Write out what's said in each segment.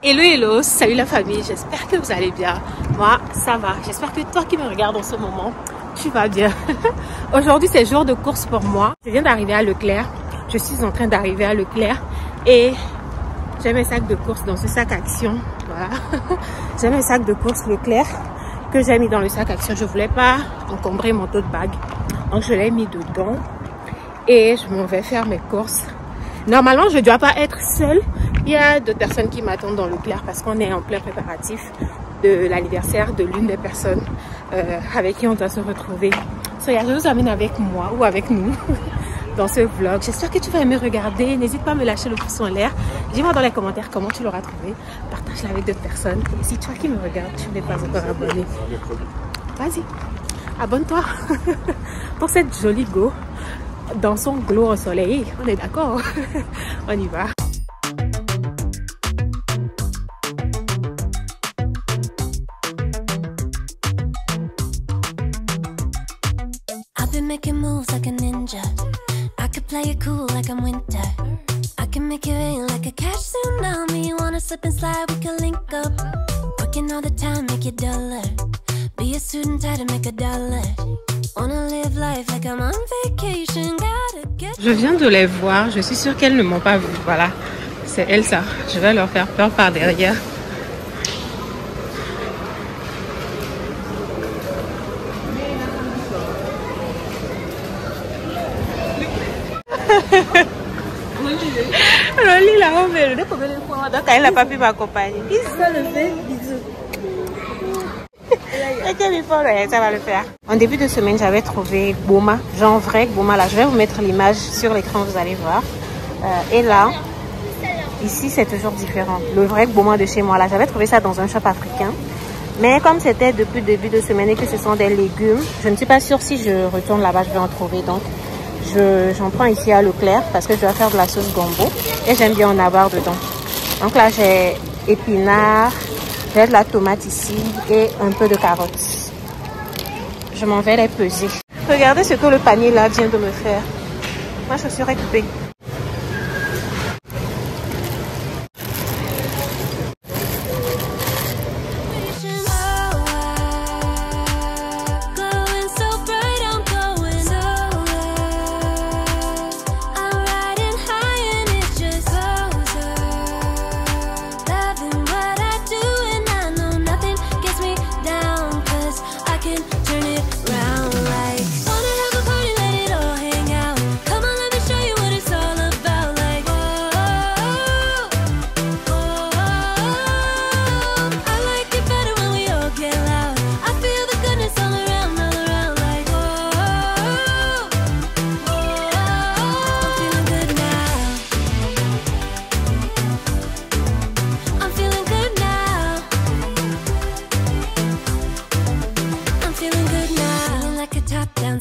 Hello, hello, salut la famille, j'espère que vous allez bien. Moi, ça va. J'espère que toi qui me regardes en ce moment, tu vas bien. Aujourd'hui, c'est jour de course pour moi. Je viens d'arriver à Leclerc. Je suis en train d'arriver à Leclerc et j'ai mes sacs de course dans ce sac Action. Voilà. J'ai mes sacs de course Leclerc que j'ai mis dans le sac Action. Je voulais pas encombrer mon tote bag. Donc, je l'ai mis dedans et je m'en vais faire mes courses. Normalement, je ne dois pas être seule. Il y a d'autres personnes qui m'attendent dans Leclerc parce qu'on est en plein préparatif de l'anniversaire de l'une des personnes avec qui on doit se retrouver. Je vous amène avec moi ou avec nous dans ce vlog. J'espère que tu vas aimer regarder. N'hésite pas à me lâcher le pouce en l'air. Dis-moi dans les commentaires comment tu l'auras trouvé. Partage-la avec d'autres personnes. Et si toi qui me regardes, tu n'es pas encore abonné, vas-y, abonne-toi pour cette jolie go dans son glow au soleil. On est d'accord? On y va. Making moves like a ninja. I could play it cool like I'm winter. I can make it rain like a cash tsunami. You wanna slip and slide, we can link up. Working all the time, make it duller. Be a student, try to make a dollar. Wanna live life like I'm on vacation. Gotta get... Je viens de les voir, je suis sûre qu'elles ne m'ont pas vu. Voilà, c'est Elsa. Je vais leur faire peur par derrière. Rolly là-haut, mais le problème est quoi? Donc elle n'a pas pu m'accompagner. Ça le fait, bisous. Ça va le faire. En début de semaine, j'avais trouvé Boma, genre vrai Boma là. Je vais vous mettre l'image sur l'écran, vous allez voir. Et là, ici c'est toujours différent. Le vrai Boma de chez moi là, j'avais trouvé ça dans un shop africain. Mais comme c'était depuis le début de semaine et que ce sont des légumes, je ne suis pas sûre si je retourne là-bas, je vais en trouver. Donc j'en prends ici à Leclerc parce que je dois faire de la sauce gombo et j'aime bien en avoir dedans. Donc là j'ai épinards, j'ai de la tomate ici et un peu de carottes. Je m'en vais les peser. Regardez ce que le panier là vient de me faire. Ma chaussure est coupée.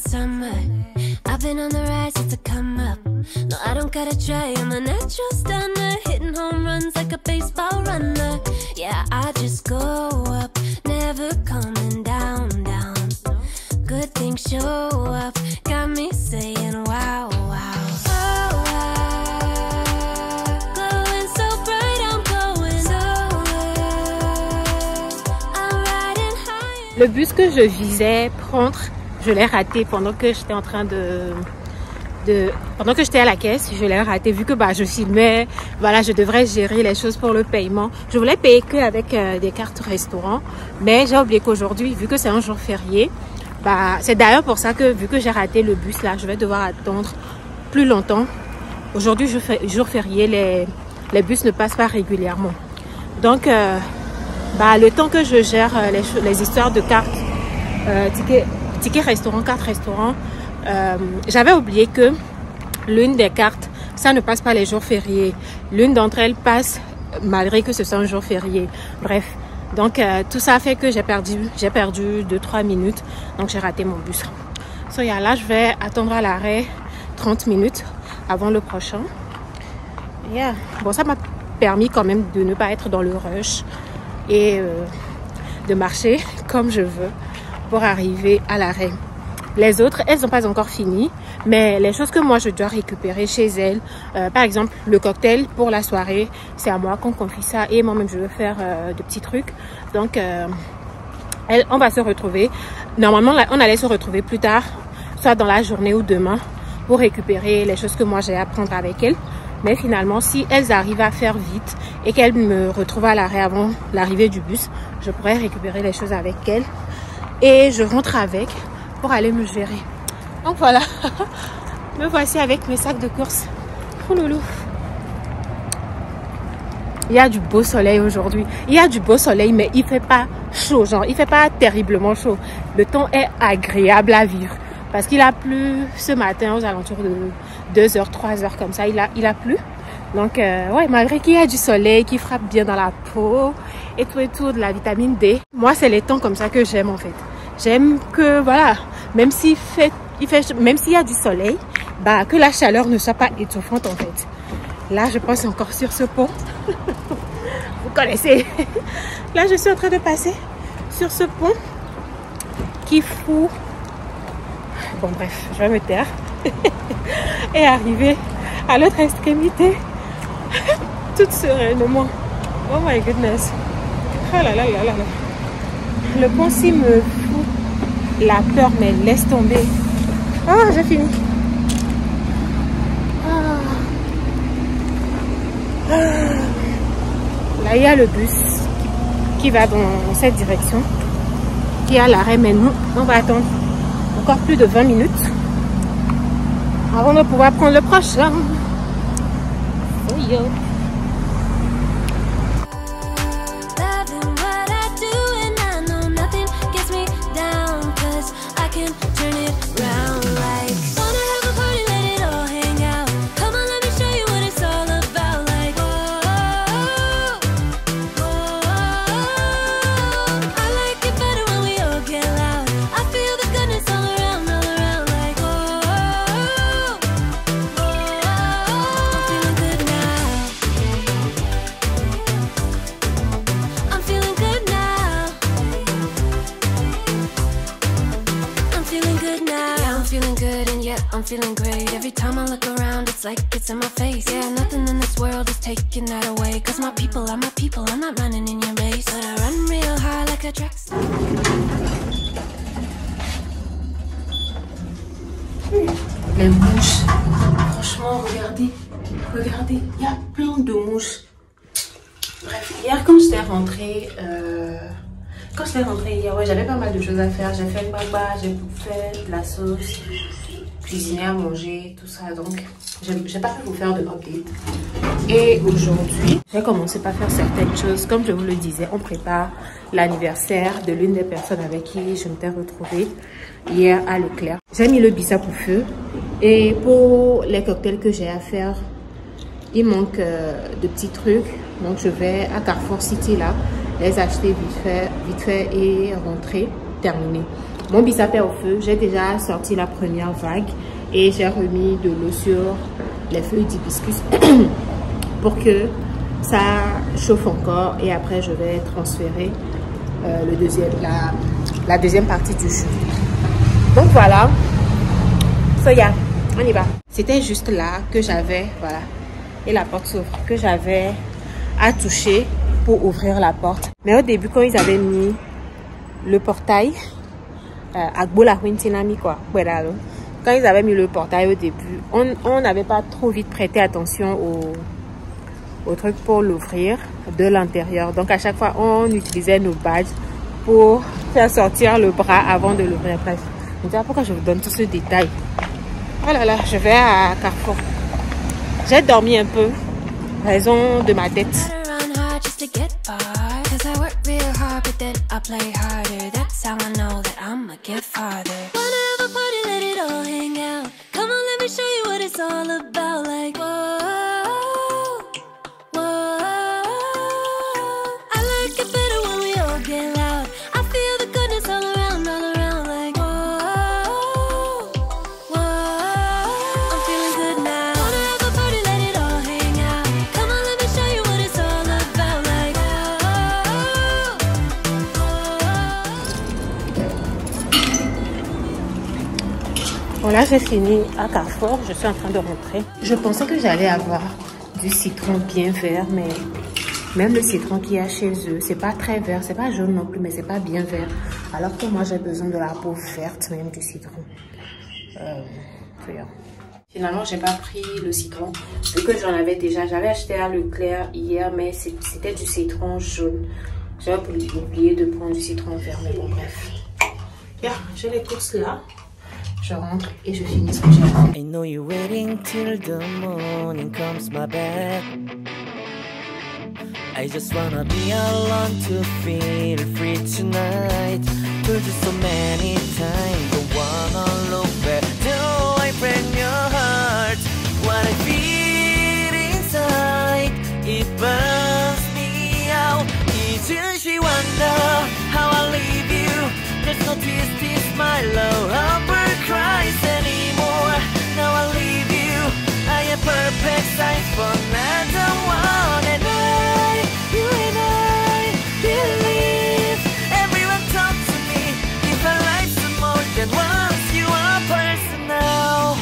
Summer, I've been on the rise since I come up. No, I don't gotta try, I'm a natural stunner, hitting home runs like a baseball runner. Yeah, I just go up, never coming down, down. Good things show up, got me saying wow, wow. Oh, wow. Glowing so bright, I'm going nowhere. I'm riding high. Le bus que je visais prendre, je l'ai raté pendant que j'étais en train pendant que j'étais à la caisse. Je l'ai raté vu que je filmais. Voilà, je devrais gérer les choses pour le paiement. Je voulais payer qu'avec des cartes restaurant, mais j'ai oublié qu'aujourd'hui, vu que c'est un jour férié, c'est d'ailleurs pour ça que vu que j'ai raté le bus là, je vais devoir attendre plus longtemps. Aujourd'hui, jour férié, les bus ne passent pas régulièrement. Donc, le temps que je gère les histoires de cartes, ticket restaurant, carte restaurant, j'avais oublié que l'une des cartes, ça ne passe pas les jours fériés. L'une d'entre elles passe malgré que ce soit un jour férié. Bref, donc tout ça fait que j'ai perdu 2-3 minutes. Donc j'ai raté mon bus. Là, je vais attendre à l'arrêt 30 minutes avant le prochain. Bon, ça m'a permis quand même de ne pas être dans le rush et de marcher comme je veux pour arriver à l'arrêt. Les autres, elles n'ont pas encore fini, mais les choses que moi je dois récupérer chez elles, par exemple le cocktail pour la soirée, c'est à moi qu'on confie ça et moi-même je veux faire de petits trucs. Donc on va se retrouver, normalement on allait se retrouver plus tard, soit dans la journée ou demain, pour récupérer les choses que moi j'ai à prendre avec elles. Mais finalement, si elles arrivent à faire vite et qu'elles me retrouvent à l'arrêt avant l'arrivée du bus, je pourrais récupérer les choses avec elles et je rentre avec pour aller me gérer. Donc voilà, me voici avec mes sacs de course. Oh loulou. Il y a du beau soleil aujourd'hui. Il y a du beau soleil, mais il fait pas chaud, genre il fait pas terriblement chaud. Le temps est agréable à vivre. Parce qu'il a plu ce matin aux alentours de 2h, 3h comme ça, il a plu. Donc, ouais, malgré qu'il y a du soleil qui frappe bien dans la peau et tout, de la vitamine D. Moi, c'est les temps comme ça que j'aime en fait. J'aime que, voilà, même s'il y a du soleil, bah, que la chaleur ne soit pas étouffante en fait. Là, je passe encore sur ce pont. Vous connaissez. Là, je suis en train de passer sur ce pont qui fout. Bon bref, je vais me taire et arriver à l'autre extrémité toute sereinement. Oh my goodness. Oh là là là là là. Le pont-ci me fout la peur, mais laisse tomber. Oh, j'ai fini. Là, il y a le bus qui va dans cette direction, qui est à l'arrêt, mais nous, on va attendre encore plus de 20 minutes avant de pouvoir prendre le prochain. Oh yo. I'm feeling great. Every time I look around, it's like it's in my face. Yeah, nothing in this world is taking that away. Cause my people are my people, I'm not running in your race. But I run real high like a track star. Les mouches, franchement, regardez, il y a plein de mouches. Bref, hier quand j'étais rentrée, hier, ouais, j'avais pas mal de choses à faire. J'ai fait le baba, j'ai fait de la sauce, cuisiner à manger, tout ça. Donc, j'ai pas pu vous faire de update. Et aujourd'hui, j'ai commencé par faire certaines choses. Comme je vous le disais, on prépare l'anniversaire de l'une des personnes avec qui je m'étais retrouvée hier à Leclerc. J'ai mis le bissap au feu. Et pour les cocktails que j'ai à faire, il manque de petits trucs. Donc, je vais à Carrefour City là, les acheter vite fait et rentrer, terminer. Mon bissap est au feu. J'ai déjà sorti la première vague et j'ai remis de l'eau sur les feuilles d'hibiscus pour que ça chauffe encore. Et après, je vais transférer la deuxième partie du jus. Donc voilà. So yeah, on y va. C'était juste là que j'avais, voilà, et la porte s'ouvre, que j'avais à toucher pour ouvrir la porte. Mais au début, quand ils avaient mis le portail, quand ils avaient mis le portail au début, on n'avait pas trop vite prêté attention au truc pour l'ouvrir de l'intérieur. Donc à chaque fois, on utilisait nos badges pour faire sortir le bras avant de l'ouvrir. Bref, je ne sais pas pourquoi je vous donne tout ce détail. Oh là là, je vais à Carrefour. J'ai dormi un peu, raison de ma tête. Bon là j'ai fini à Carrefour, je suis en train de rentrer. Je pensais que j'allais avoir du citron bien vert, mais même le citron qu'il y a chez eux, c'est pas très vert, c'est pas jaune non plus, mais c'est pas bien vert. Alors que moi j'ai besoin de la peau verte même du citron. Finalement j'ai pas pris le citron, vu que j'en avais déjà. J'avais acheté à Leclerc hier, mais c'était du citron jaune. J'avais oublié de prendre du citron vert, mais bon bref. J'ai les courses là. Je rentre et je finis ce que j'ai à faire. I know you're waiting till the morning comes my bed. I just wanna be alone to feel free tonight. Told you so many times, don't wanna look back. Do I break your heart? What I feel inside, it burns me out. She wonder how I leave you. There's no tears, my love, never cries anymore. Now I leave you. I am perfect size for another one, and you and I believe. Everyone talk to me. If our life's more than once, you are personal.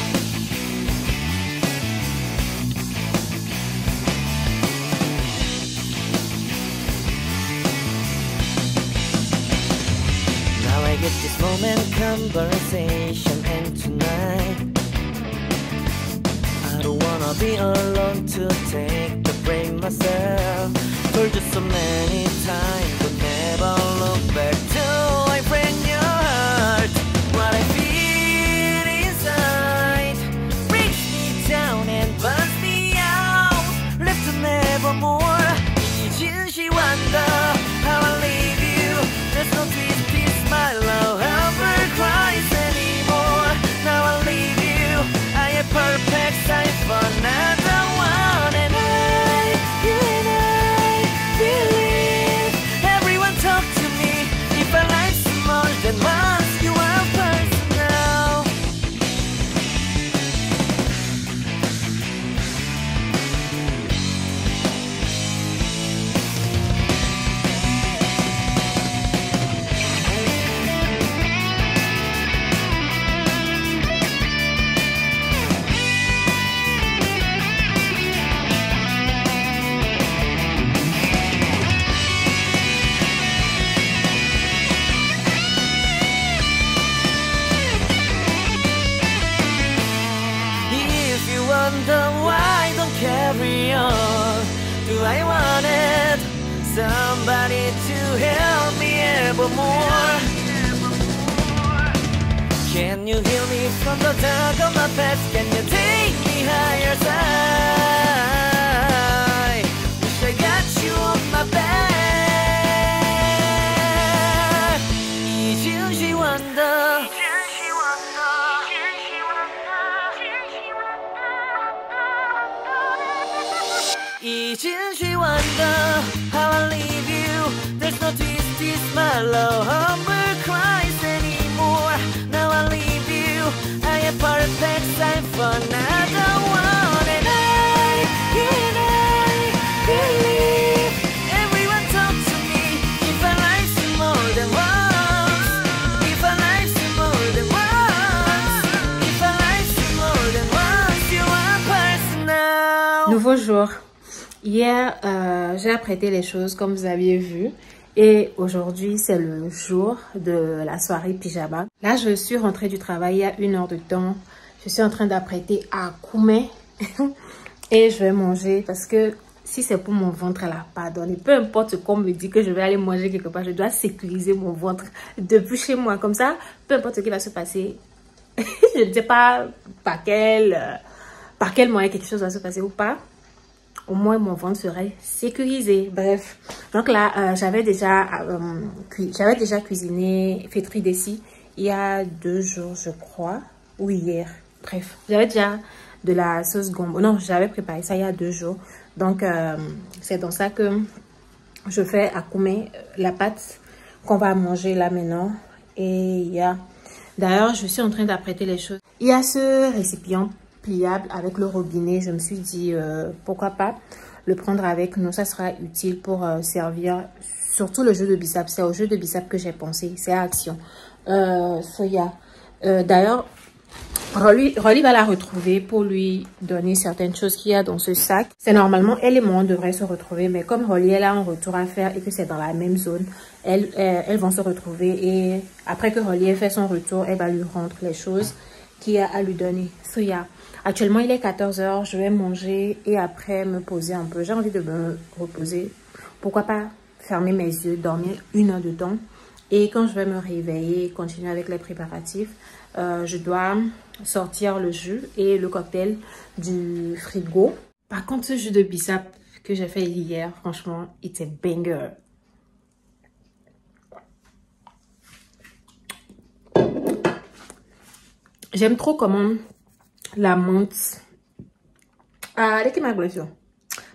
Now I get this moment conversation, and tonight I don't wanna be alone to take the blame myself. Told you so many times, but never look back. Do I break your heart? What I feel inside breaks me down and burns me out. Left to nevermore. She wonder how I leave you. There's no peace, my love, never cries anymore. Now I leave you. I am perfect size for another one, and you and I believe. Everyone talk to me. If our life's more than once, you are personal. Why don't carry on? Do I want somebody to help me evermore? Can you heal me from the dark of my past? Can you take me higher side? Wish I got you on my back. She wonder. She wonder how I leave you. There's no tears, my love, never cries anymore. Now I leave you. I am perfect sign for another one, and you and I believe. Everyone talk to me. If our life's more than once, if our life's more than once, if our life's more than once, you are personal. Nouveau jour. Hier, j'ai apprêté les choses comme vous aviez vu. Et aujourd'hui, c'est le jour de la soirée pyjama. Là, je suis rentrée du travail il y a 1 heure de temps. Je suis en train d'apprêter à Koumé. Et je vais manger parce que si c'est pour mon ventre, elle a pardonné. Peu importe ce qu'on me dit que je vais aller manger quelque part, je dois sécuriser mon ventre depuis chez moi. Comme ça, peu importe ce qui va se passer, je ne sais pas par quel moyen quelque chose va se passer ou pas. Au moins mon ventre serait sécurisé. Bref, donc là j'avais déjà cuisiné fétri d'ici il y a 2 jours je crois, ou hier. Bref, j'avais déjà de la sauce gombo. Non, j'avais préparé ça il y a 2 jours. Donc c'est dans ça que je fais à Koumé la pâte qu'on va manger là maintenant. Et il y a, d'ailleurs je suis en train d'apprêter les choses. Il y a ce récipient pliable avec le robinet. Je me suis dit pourquoi pas le prendre avec nous, ça sera utile pour servir surtout le jus de bissap. C'est au jus de bissap que j'ai pensé, c'est à Action. Soya. D'ailleurs Rolly va la retrouver pour lui donner certaines choses qu'il y a dans ce sac. C'est normalement, elle et moi, on devrait se retrouver. Mais comme Rolly, elle a un retour à faire et que c'est dans la même zone, elles vont se retrouver. Et après que Rolly ait fait son retour, elle va lui rendre les choses qu'il y a à lui donner. So, yeah. Actuellement, il est 14 h. Je vais manger et après me poser un peu. J'ai envie de me reposer. Pourquoi pas fermer mes yeux, dormir 1 heure de temps. Et quand je vais me réveiller, continuer avec les préparatifs, je dois sortir le jus et le cocktail du frigo. Par contre, ce jus de bissap que j'ai fait hier, franchement, it's a banger. J'aime trop comment la menthe... Ah, elle est ma glacée.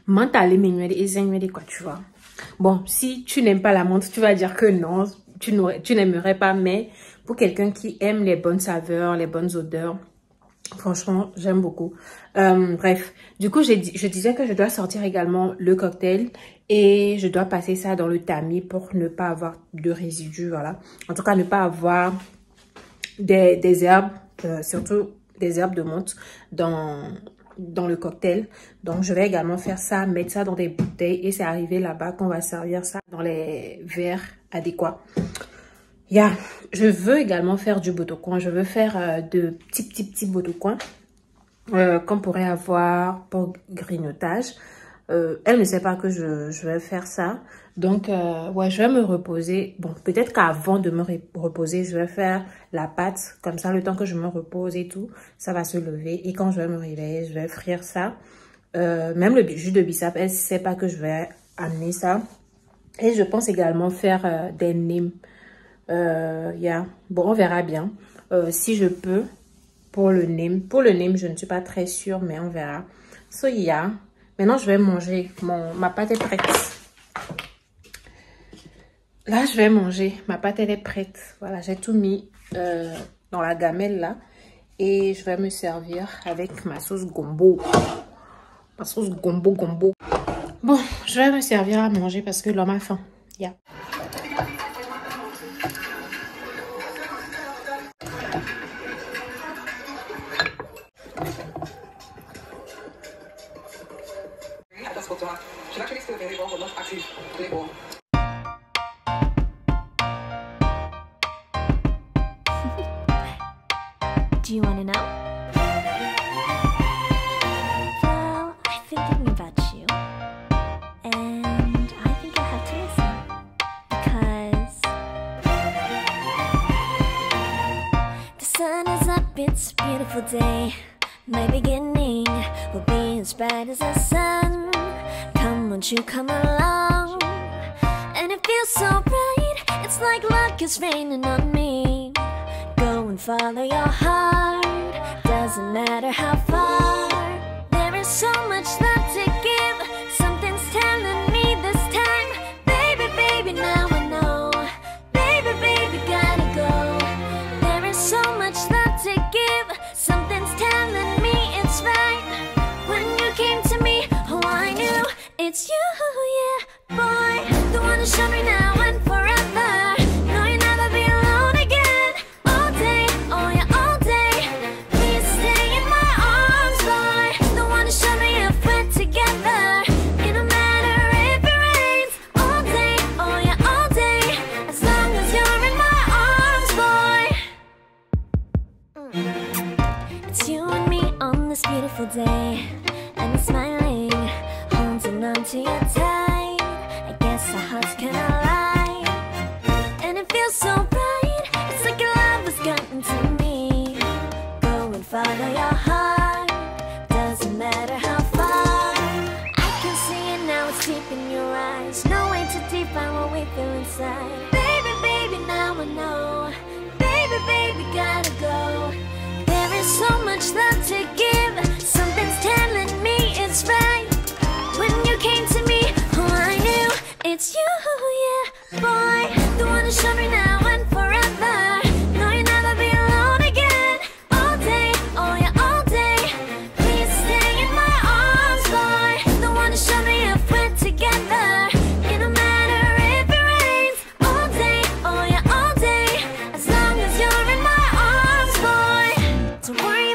Menthe à l'émenuelle quoi, tu vois. Bon, si tu n'aimes pas la menthe, tu vas dire que non, tu n'aimerais pas, mais pour quelqu'un qui aime les bonnes saveurs, les bonnes odeurs, franchement, j'aime beaucoup. Bref, du coup, je disais que je dois sortir également le cocktail et je dois passer ça dans le tamis pour ne pas avoir de résidus, voilà. En tout cas, ne pas avoir des herbes, surtout des herbes de menthe dans le cocktail. Donc, je vais également faire ça, mettre ça dans des bouteilles et c'est arrivé là-bas qu'on va servir ça dans les verres adéquats. Yeah. Je veux également faire du botocoin. Je veux faire de petits botocoins qu'on pourrait avoir pour grignotage. Elle ne sait pas que je vais faire ça. Donc, ouais, je vais me reposer. Bon, peut-être qu'avant de me reposer, je vais faire la pâte. Comme ça, le temps que je me repose et tout, ça va se lever. Et quand je vais me réveiller, je vais frire ça. Même le jus de bissap, elle ne sait pas que je vais amener ça. Et je pense également faire des nems. Yeah. Bon, on verra bien. Si je peux, pour le nem. Pour le nem, je ne suis pas très sûre, mais on verra. So, yeah. Maintenant, je vais manger. Ma pâte est prête. Là, je vais manger. Ma pâte, elle est prête. Voilà, j'ai tout mis dans la gamelle, là. Et je vais me servir avec ma sauce gombo. Ma sauce gombo. Bon, je vais me servir à manger parce que l'homme a faim. Yeah. Do you want to know? Well, I've been thinking about you, and I think I'll have to listen, because the sun is up, it's a beautiful day. My beginning will be as bright as the sun. Come, won't you come along? And it feels so bright, it's like luck is raining on me. Go and follow your heart, doesn't matter how far. There is so much love to give, something's telling me this time. Baby, baby, now I know. Baby, baby, gotta go. There is so much love to give, something's telling me it's right. When you came to me, oh, I knew it's you, yeah, boy. The one who showed me now and forever. No, you'll never be alone again. All day, oh yeah, all day. Please stay in my arms, boy. The one who showed me if we're together. It don't matter if it rains. All day, oh yeah, all day. As long as you're in my arms, boy. It's you and me on this beautiful day. And smiling, holding on to your tight. I guess our hearts can align. And it feels so bright, it's like your love has gotten to me. Go and follow your heart, doesn't matter how far. I can see it now, it's deep in your eyes. No way to define what we feel inside. Baby, baby, now I know. Baby, baby, gotta go. There is so much love to give, something's telling me it's right. When you came to me, oh, I knew it's you, yeah, boy. The one who showed me now and forever. No, you'll never be alone again. All day, oh yeah, all day. Please stay in my arms, boy. The one who showed me if we're together. It don't matter if it rains. All day, oh yeah, all day. As long as you're in my arms, boy. Don't worry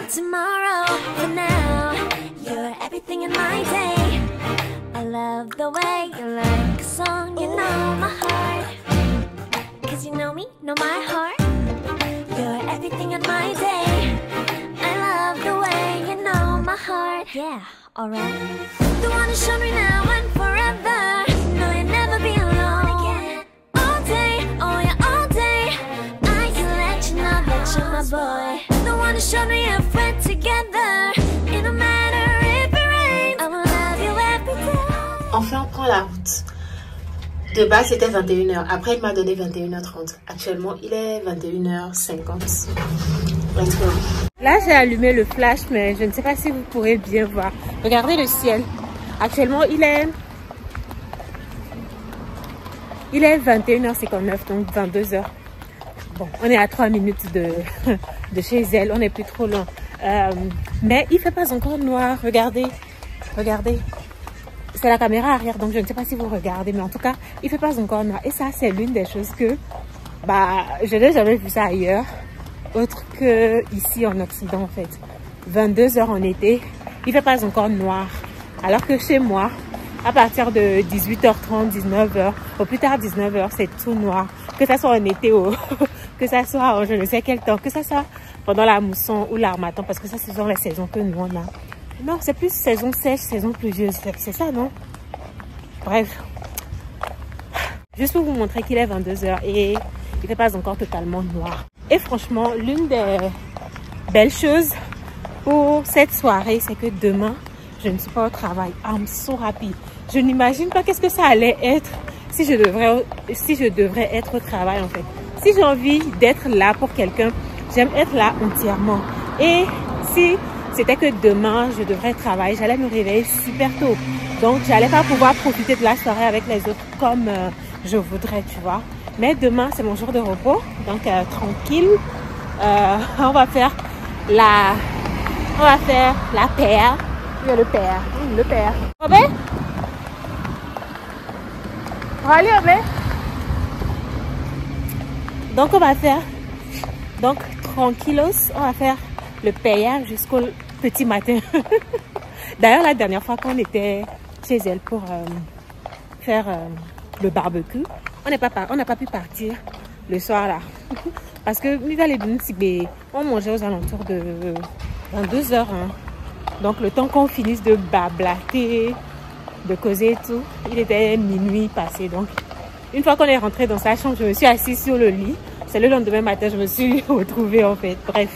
me, know my heart. You're everything in my day. I love the way you know my heart. Yeah, alright. The one to show me now and forever. No, you'll never be alone again. All day, oh yeah, all day. I can let you know that you're my boy. The one to show me if we're together. It don't matter if it rains. I will love you every day. Enfin, on prend la route. De base, c'était 21h. Après, il m'a donné 21h30. Actuellement, il est 21h50. Let's go. Là, j'ai allumé le flash, mais je ne sais pas si vous pourrez bien voir. Regardez le ciel. Actuellement, il est 21h59, donc 22h. Bon, on est à 3 minutes de chez elle. On n'est plus trop loin. Mais il ne fait pas encore noir. Regardez. Regardez. C'est la caméra arrière, donc je ne sais pas si vous regardez, mais en tout cas, il fait pas encore noir. Et ça, c'est l'une des choses que, je n'ai jamais vu ça ailleurs, autre que ici en Occident, en fait. 22h en été, il fait pas encore noir. Alors que chez moi, à partir de 18h30, 19h, au plus tard 19h, c'est tout noir. Que ça soit en été ou que ça soit en je ne sais quel temps, que ça soit pendant la mousson ou l'harmattan, parce que ça, ce sont les saisons que nous, on a. Non, c'est plus saison sèche, saison pluvieuse. C'est ça, non? Bref. Juste pour vous montrer qu'il est 22h et il fait pas encore totalement noir. Et franchement, l'une des belles choses pour cette soirée, c'est que demain, je ne suis pas au travail. I'm so happy. Je n'imagine pas qu'est-ce que ça allait être si je devrais être au travail, en fait. Si j'ai envie d'être là pour quelqu'un, j'aime être là entièrement. Et si c'était que demain, je devrais travailler, j'allais me réveiller super tôt. Donc, j'allais pas pouvoir profiter de la soirée avec les autres comme je voudrais, tu vois. Mais demain, c'est mon jour de repos. Donc, tranquille. On va faire la paire. Il y a le père. Le père. Robert? Allez, Robert. Donc, on va faire... Donc, tranquillos, on va faire le paillage jusqu'au petit matin. D'ailleurs, la dernière fois qu'on était chez elle pour faire le barbecue, on n'a pas pu partir le soir là. Parce que on mangeait aux alentours de 22h. Hein. Donc, le temps qu'on finisse de blablater, de causer et tout, il était minuit passé. Donc, une fois qu'on est rentré dans sa chambre, je me suis assise sur le lit. C'est le lendemain matin, je me suis retrouvée en fait. Bref.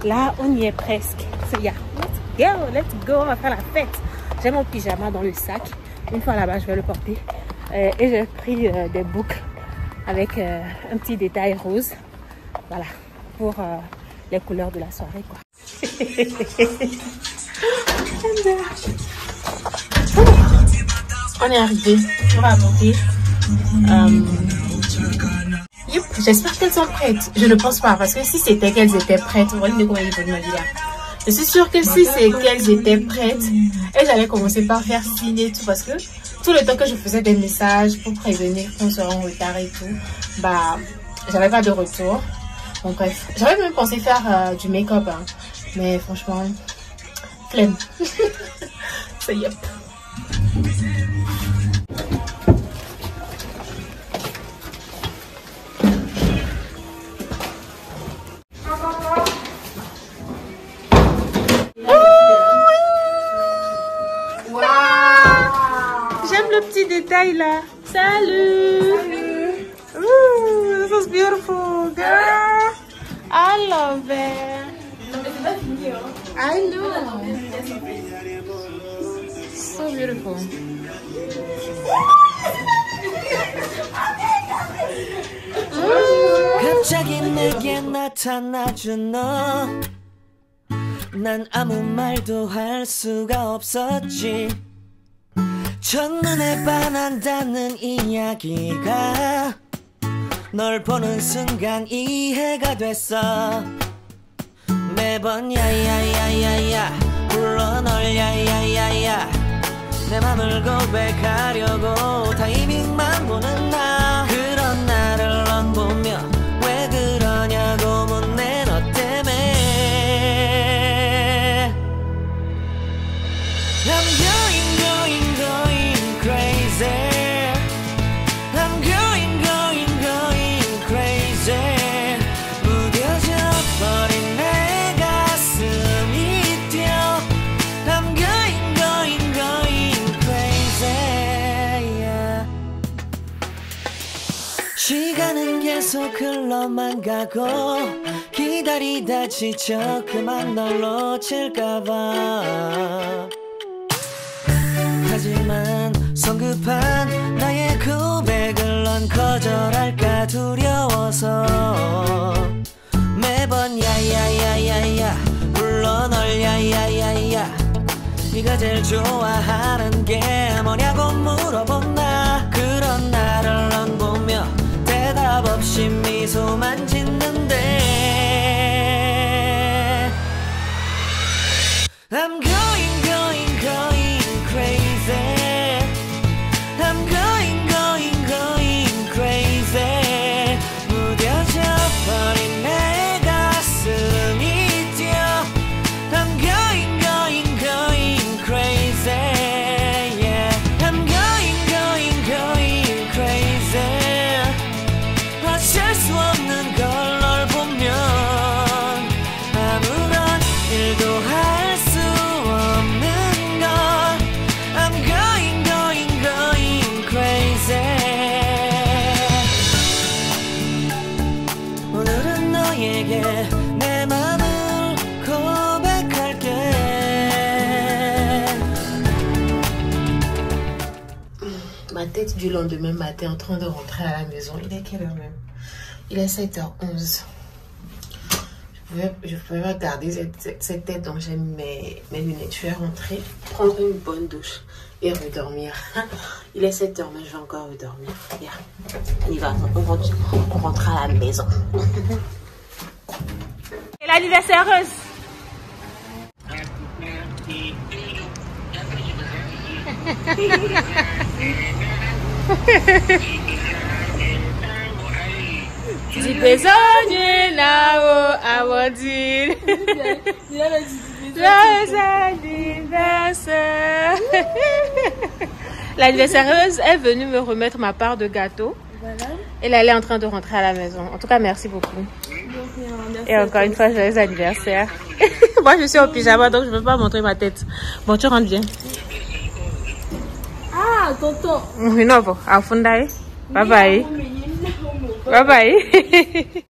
Là, on y est presque. So yeah, let's go, on va faire la fête. J'ai mon pyjama dans le sac. Une fois là-bas, je vais le porter. Et j'ai pris des boucles avec un petit détail rose. Voilà, pour les couleurs de la soirée, quoi. On est arrivé. On va monter. J'espère qu'elles sont prêtes. Je ne pense pas, parce que si c'était qu'elles étaient prêtes, je suis sûre que si c'est qu'elles étaient prêtes, elles allaient commencer par faire signe et tout, parce que tout le temps que je faisais des messages pour prévenir qu'on serait en retard et tout, j'avais pas de retour. Donc bref, j'avais même pensé faire du make-up, hein, mais franchement, flemme. So yep. Détail là. Salut. Ooh, this is beautiful, girl. I love it. I know. So beautiful. 갑자기 내게 나타나준 너. 난 아무 말도 할 수가 없었지. 첫눈에 반한다는 이야기가 널 보는 순간 이해가 됐어. 매번 야야야야야 불러 널 야야야야 내 맘을 고백하려고 타이밍만 보는 나. 그런 나를 넌 보며 왜 그러냐고 묻네 너 때문에. I'm going crazy. 시간은 계속 흘러만 가고 기다리다 지쳐 그만 널 놓칠까봐 하지만 성급한 나의 고백을 넌 거절할까 두려워서 매번 야야야야야 불러 널 야야야야 네가 제일 좋아하는 게 뭐냐고 물어본 나 그런 나를 넌 보며 대답 없이 미소만 짓는데 I'm going going going crazy I'm going going going crazy 무뎌져 버린 내 가슴이 뛰어 I'm going going going crazy yeah I'm going going going crazy 어쩔 수 없는 걸 널 보면 아무런 일도 할 수 없는 걸 I'm going going going crazy 오늘은 너에게 내 맘을 고백할게 Ma tête du lendemain matin en train de rentrer à la maison. Il est quelle heure même? Il est 7h11. Je pouvais regarder cette tête dont j'ai mes lunettes. Je vais rentrer, prendre une bonne douche et redormir. Il est 7h, mais je vais encore redormir. Yeah. On y va, on rentre à la maison. Et l'anniversaire heureuse. Di besogni nao awodil. L'anniversaireuse est venue me remettre ma part de gâteau. Voilà. Et là, elle est en train de rentrer à la maison. En tout cas, merci beaucoup. Et encore une fois, joyeux anniversaire. Moi, je suis au pyjama, donc je ne peux pas montrer ma tête. Bon, tu rentres bien. Ah, tonton. Non, bon, à Fundaï. Bye bye. Bye bye.